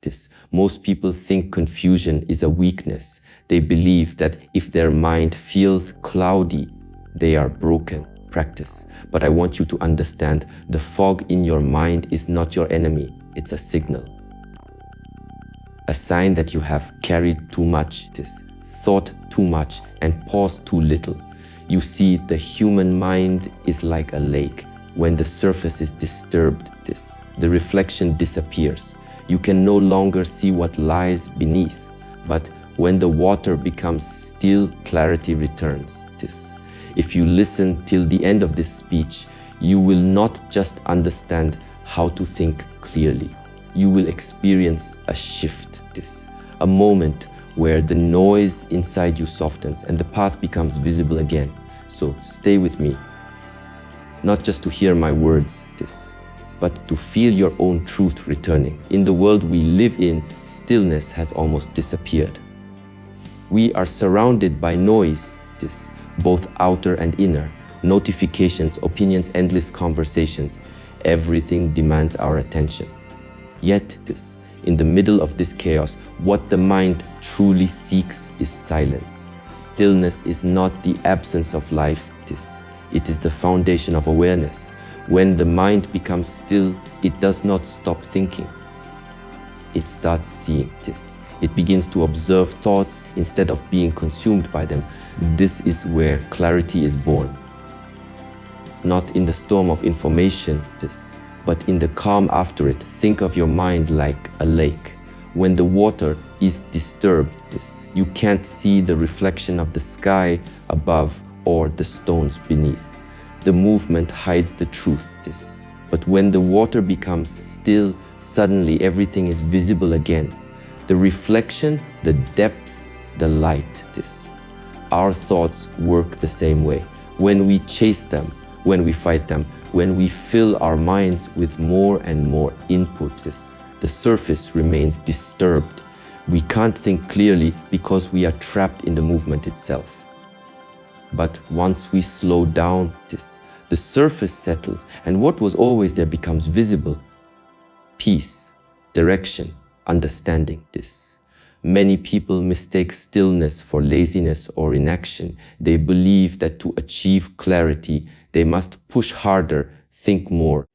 this. Most people think confusion is a weakness. They believe that if their mind feels cloudy, they are broken. Practice. But I want you to understand, the fog in your mind is not your enemy. It's a signal. A sign that you have carried too much, thought too much, and paused too little. You see, the human mind is like a lake. When the surface is disturbed, the reflection disappears. You can no longer see what lies beneath. But when the water becomes still, clarity returns. If you listen till the end of this speech, you will not just understand how to think clearly. You will experience a shift, a moment where the noise inside you softens and the path becomes visible again. So stay with me, not just to hear my words, but to feel your own truth returning. In the world we live in, stillness has almost disappeared. We are surrounded by noise, both outer and inner, notifications, opinions, endless conversations. Everything demands our attention. Yet, in the middle of this chaos, what the mind truly seeks is silence. Stillness is not the absence of life, it is the foundation of awareness. When the mind becomes still, it does not stop thinking. It starts seeing. It begins to observe thoughts instead of being consumed by them. This is where clarity is born. Not in the storm of information, but in the calm after it. Think of your mind like a lake. When the water is disturbed, you can't see the reflection of the sky above or the stones beneath. The movement hides the truth. But when the water becomes still, suddenly everything is visible again. The reflection, the depth, the light. Our thoughts work the same way. When we chase them, when we fight them, when we fill our minds with more and more input, the surface remains disturbed. We can't think clearly because we are trapped in the movement itself. But once we slow down, the surface settles, and what was always there becomes visible. Peace, direction, understanding. Many people mistake stillness for laziness or inaction. They believe that to achieve clarity, they must push harder, think more,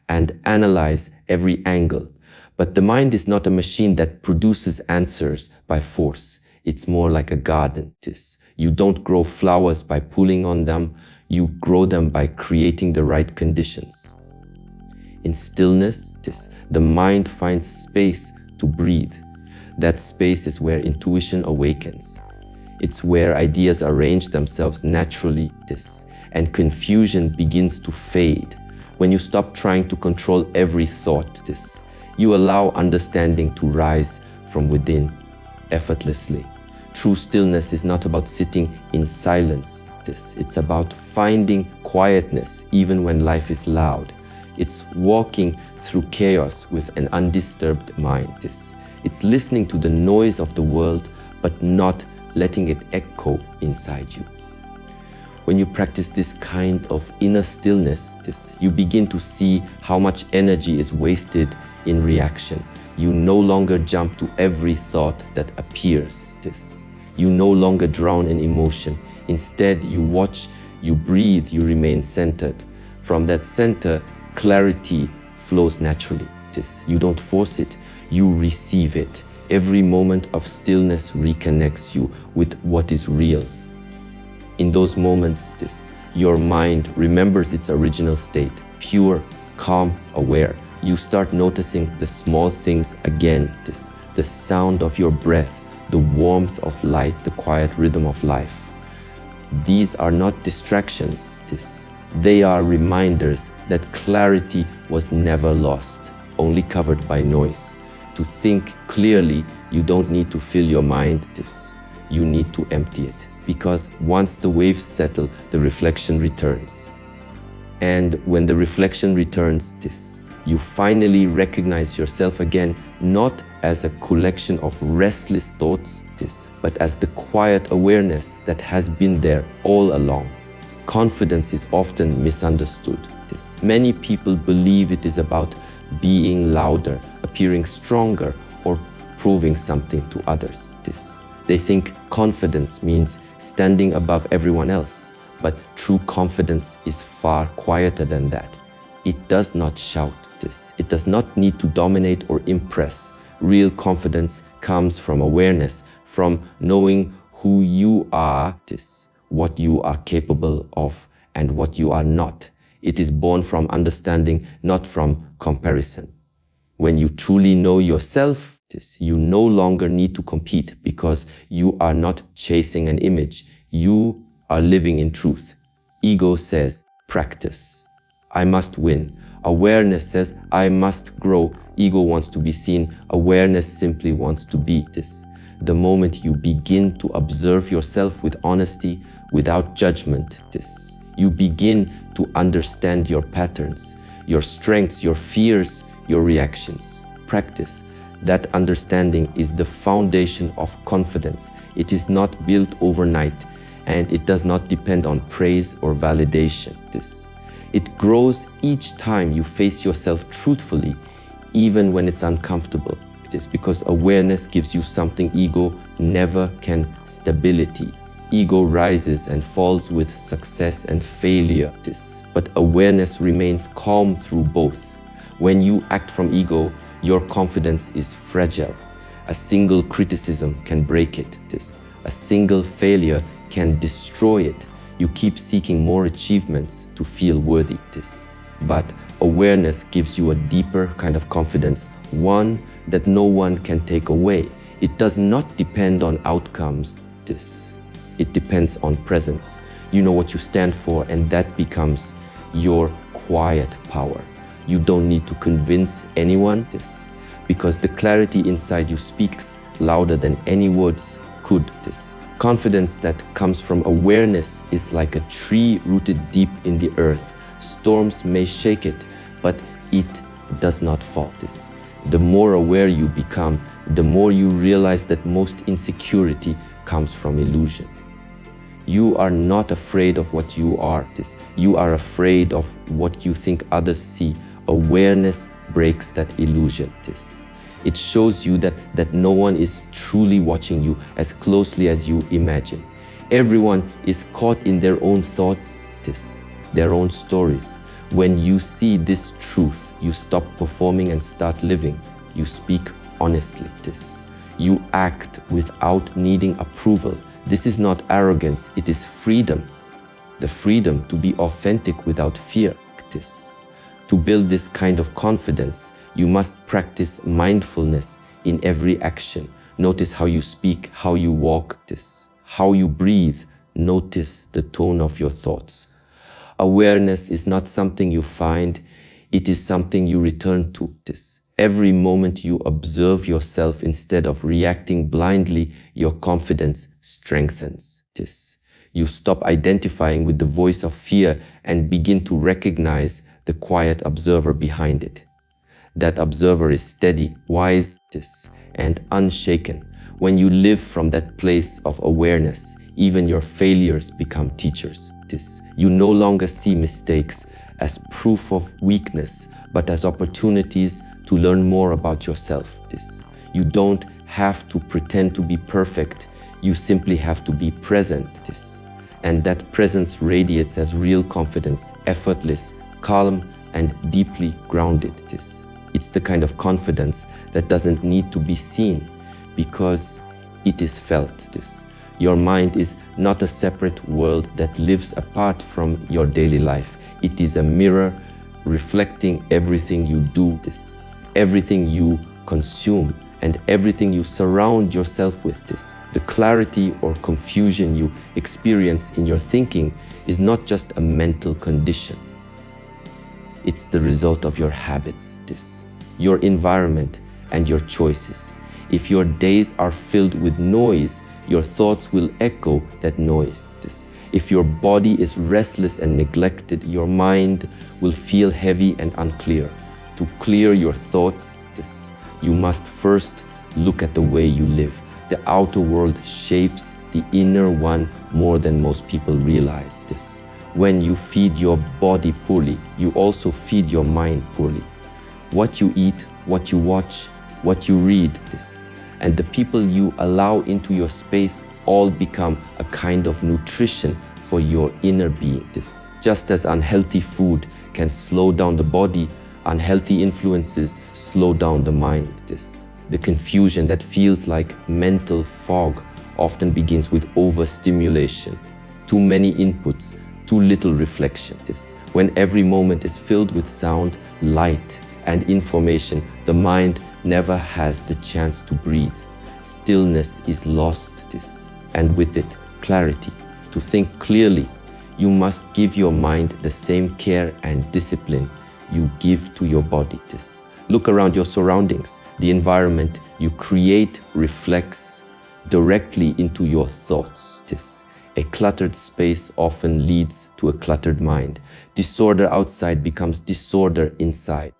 and analyze every angle. But the mind is not a machine that produces answers by force. It's more like a garden. You don't grow flowers by pulling on them. You grow them by creating the right conditions. In stillness, the mind finds space to breathe. That space is where intuition awakens. It's where ideas arrange themselves naturally, and confusion begins to fade. When you stop trying to control every thought, you allow understanding to rise from within effortlessly. True stillness is not about sitting in silence. It's about finding quietness even when life is loud. It's walking through chaos with an undisturbed mind. It's listening to the noise of the world, but not letting it echo inside you. When you practice this kind of inner stillness, you begin to see how much energy is wasted in reaction. You no longer jump to every thought that appears. You no longer drown in emotion. Instead, you watch, you breathe, you remain centered. From that center, clarity flows naturally. You don't force it. You receive it. Every moment of stillness reconnects you with what is real. In those moments, your mind remembers its original state, pure, calm, aware. You start noticing the small things again, the sound of your breath, the warmth of light, the quiet rhythm of life. These are not distractions, they are reminders that clarity was never lost, only covered by noise. To think clearly, you don't need to fill your mind, you need to empty it. Because once the waves settle, the reflection returns. And when the reflection returns, you finally recognize yourself again, not as a collection of restless thoughts, but as the quiet awareness that has been there all along. Confidence is often misunderstood. Many people believe it is about being louder, appearing stronger or proving something to others. They think confidence means standing above everyone else, but true confidence is far quieter than that. It does not shout. It does not need to dominate or impress. Real confidence comes from awareness, from knowing who you are, what you are capable of, and what you are not. It is born from understanding, not from comparison. When you truly know yourself, you no longer need to compete because you are not chasing an image. You are living in truth. Ego says, practice. I must win. Awareness says, I must grow. Ego wants to be seen. Awareness simply wants to be. The moment you begin to observe yourself with honesty, without judgment, you begin to understand your patterns, your strengths, your fears, your reactions. Practice. That understanding is the foundation of confidence. It is not built overnight, and it does not depend on praise or validation. It grows each time you face yourself truthfully, even when it's uncomfortable. It is because awareness gives you something ego never can: stability. Ego rises and falls with success and failure. But awareness remains calm through both. When you act from ego, your confidence is fragile. A single criticism can break it. A single failure can destroy it. You keep seeking more achievements to feel worthy. But awareness gives you a deeper kind of confidence, one that no one can take away. It does not depend on outcomes. It depends on presence. You know what you stand for, and that becomes your quiet power. You don't need to convince anyone because the clarity inside you speaks louder than any words could. Confidence that comes from awareness is like a tree rooted deep in the earth. Storms may shake it, but it does not fall. The more aware you become, the more you realize that most insecurity comes from illusion. You are not afraid of what you are. You are afraid of what you think others see. Awareness breaks that illusion. It shows you that no one is truly watching you as closely as you imagine. Everyone is caught in their own thoughts, their own stories. When you see this truth, you stop performing and start living. You speak honestly. You act without needing approval. This is not arrogance, it is freedom. The freedom to be authentic without fear. To build this kind of confidence, you must practice mindfulness in every action. Notice how you speak, how you walk, how you breathe. Notice the tone of your thoughts. Awareness is not something you find, it is something you return to. Every moment you observe yourself instead of reacting blindly, your confidence strengthens. You stop identifying with the voice of fear and begin to recognize the quiet observer behind it. That observer is steady, wise, and unshaken. When you live from that place of awareness, even your failures become teachers. You no longer see mistakes as proof of weakness, but as opportunities to learn more about yourself. You don't have to pretend to be perfect. You simply have to be present. And that presence radiates as real confidence, effortless, calm, and deeply grounded. It's the kind of confidence that doesn't need to be seen because it is felt. Your mind is not a separate world that lives apart from your daily life. It is a mirror reflecting everything you do, everything you consume, and everything you surround yourself with. The clarity or confusion you experience in your thinking is not just a mental condition. It's the result of your habits, your environment, and your choices. If your days are filled with noise, your thoughts will echo that noise. If your body is restless and neglected, your mind will feel heavy and unclear. To clear your thoughts, you must first look at the way you live. The outer world shapes the inner one more than most people realize. When you feed your body poorly, you also feed your mind poorly. What you eat what you watch, what you read, this, and the people you allow into your space all become a kind of nutrition for your inner being. This, just as unhealthy food can slow down the body, unhealthy influences slow down the mind. This, the confusion that feels like mental fog often begins with overstimulation, too many inputs, too little reflection. This, when every moment is filled with sound, light, and information, the mind never has the chance to breathe. Stillness is lost, this, and with it, clarity. To think clearly, you must give your mind the same care and discipline you give to your body. This, look around your surroundings. The environment you create reflects directly into your thoughts. This, a cluttered space often leads to a cluttered mind. Disorder outside becomes disorder inside.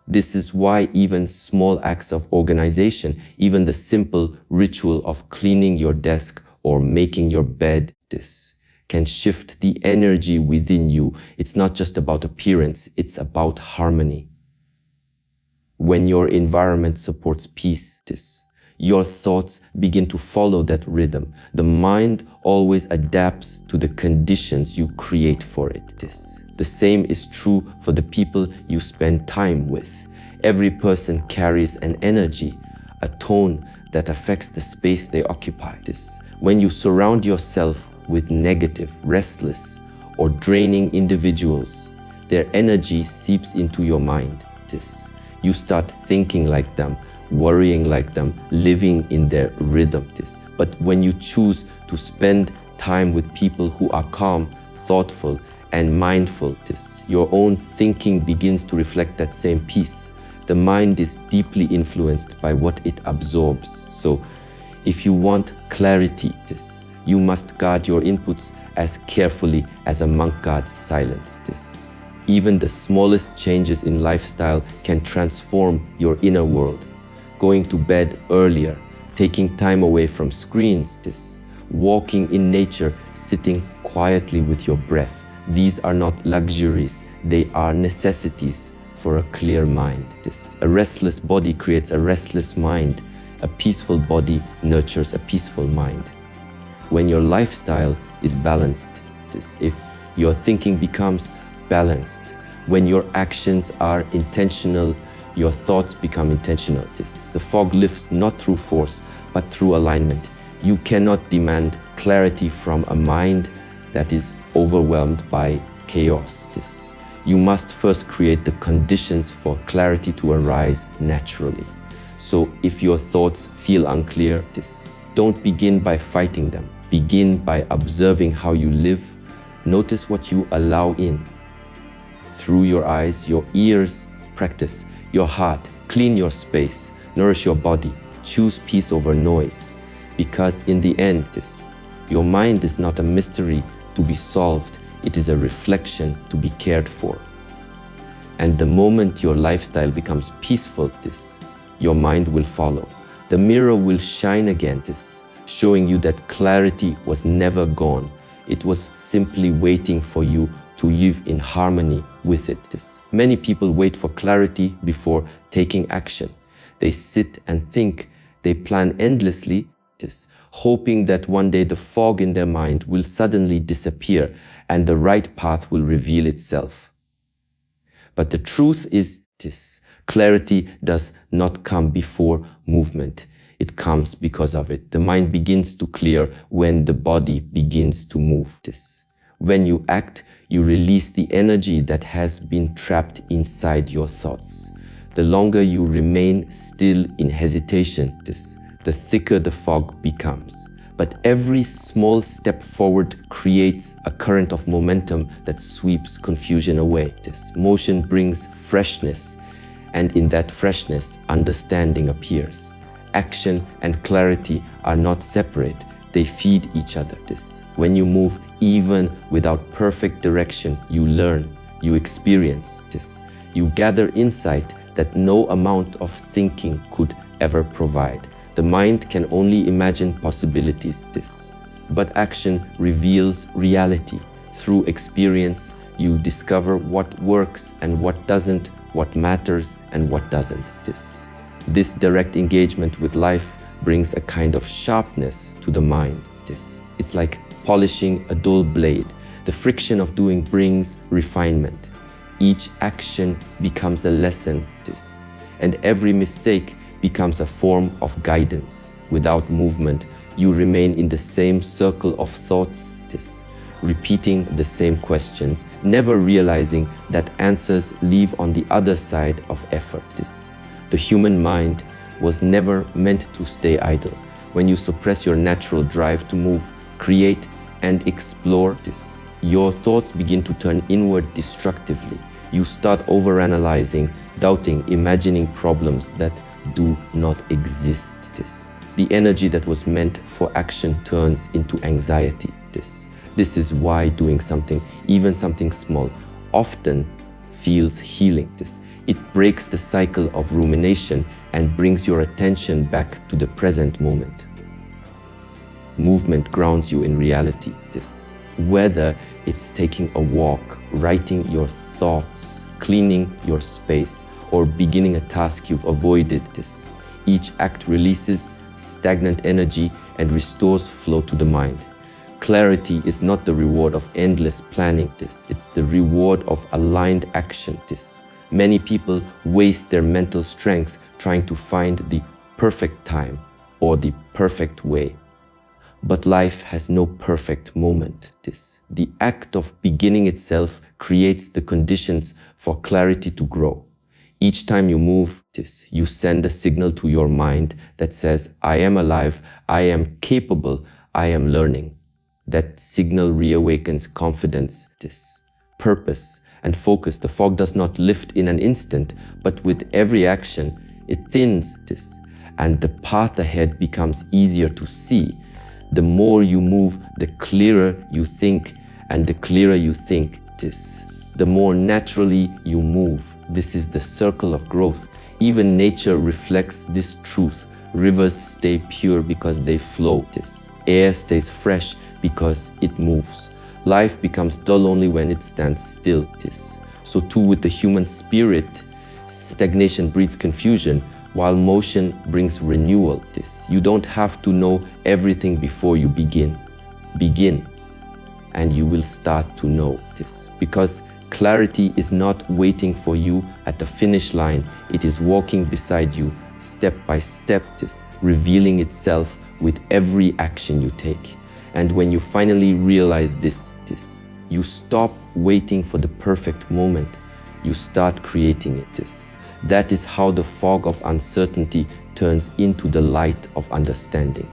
This is why even small acts of organization, even the simple ritual of cleaning your desk or making your bed, this can shift the energy within you. It's not just about appearance, it's about harmony. When your environment supports peace, your thoughts begin to follow that rhythm. The mind always adapts to the conditions you create for it. The same is true for the people you spend time with. Every person carries an energy, a tone that affects the space they occupy. When you surround yourself with negative, restless, or draining individuals, their energy seeps into your mind. You start thinking like them, worrying like them, living in their rhythm. But when you choose to spend time with people who are calm, thoughtful, and mindful, your own thinking begins to reflect that same peace. The mind is deeply influenced by what it absorbs. So if you want clarity, you must guard your inputs as carefully as a monk guards silence. Even the smallest changes in lifestyle can transform your inner world. Going to bed earlier, taking time away from screens, walking in nature, sitting quietly with your breath. These are not luxuries, they are necessities for a clear mind. A restless body creates a restless mind. A peaceful body nurtures a peaceful mind. When your lifestyle is balanced, if your thinking becomes balanced, when your actions are intentional, your thoughts become intentional. The fog lifts not through force, but through alignment. You cannot demand clarity from a mind that is overwhelmed by chaos. You must first create the conditions for clarity to arise naturally. So if your thoughts feel unclear, don't begin by fighting them. Begin by observing how you live. Notice what you allow in. Through your eyes, your ears, practice. Your heart, clean your space. Nourish your body. Choose peace over noise. Because in the end, your mind is not a mystery to be solved. It is a reflection to be cared for. And the moment your lifestyle becomes peaceful, your mind will follow. The mirror will shine again, showing you that clarity was never gone. It was simply waiting for you to live in harmony with it. Many people wait for clarity before taking action. They sit and think, they plan endlessly, hoping that one day the fog in their mind will suddenly disappear and the right path will reveal itself. But the truth is this: clarity does not come before movement. It comes because of it. The mind begins to clear when the body begins to move. When you act, you release the energy that has been trapped inside your thoughts. The longer you remain still in hesitation, the thicker the fog becomes. But every small step forward creates a current of momentum that sweeps confusion away. Motion brings freshness, and in that freshness, understanding appears. Action and clarity are not separate, they feed each other. When you move, even without perfect direction, you learn, you experience. You gather insight that no amount of thinking could ever provide. The mind can only imagine possibilities, but action reveals reality. Through experience, you discover what works and what doesn't, what matters and what doesn't. This direct engagement with life brings a kind of sharpness to the mind. It's like polishing a dull blade. The friction of doing brings refinement. Each action becomes a lesson, and every mistake becomes a form of guidance. Without movement, you remain in the same circle of thoughts, repeating the same questions, never realizing that answers live on the other side of effort. The human mind was never meant to stay idle. When you suppress your natural drive to move, create, and explore, your thoughts begin to turn inward destructively. You start overanalyzing, doubting, imagining problems that do not exist. The energy that was meant for action turns into anxiety. This is why doing something, even something small, often feels healing. It breaks the cycle of rumination and brings your attention back to the present moment. Movement grounds you in reality. Whether it's taking a walk, writing your thoughts, cleaning your space, or beginning a task you've avoided, each act releases stagnant energy and restores flow to the mind. Clarity is not the reward of endless planning. It's the reward of aligned action. Many people waste their mental strength trying to find the perfect time or the perfect way. But life has no perfect moment. The act of beginning itself creates the conditions for clarity to grow. Each time you move, you send a signal to your mind that says, I am alive, I am capable, I am learning. That signal reawakens confidence, purpose, and focus. The fog does not lift in an instant, but with every action, it thins, and the path ahead becomes easier to see. The more you move, the clearer you think, and the clearer you think, the more naturally you move. This is the circle of growth. Even nature reflects this truth. Rivers stay pure because they flow. Air stays fresh because it moves. Life becomes dull only when it stands still. So too with the human spirit, stagnation breeds confusion, while motion brings renewal. You don't have to know everything before you begin. Begin, and you will start to know. Because clarity is not waiting for you at the finish line. It is walking beside you, step by step, revealing itself with every action you take. And when you finally realize this, you stop waiting for the perfect moment. You start creating it. That is how the fog of uncertainty turns into the light of understanding.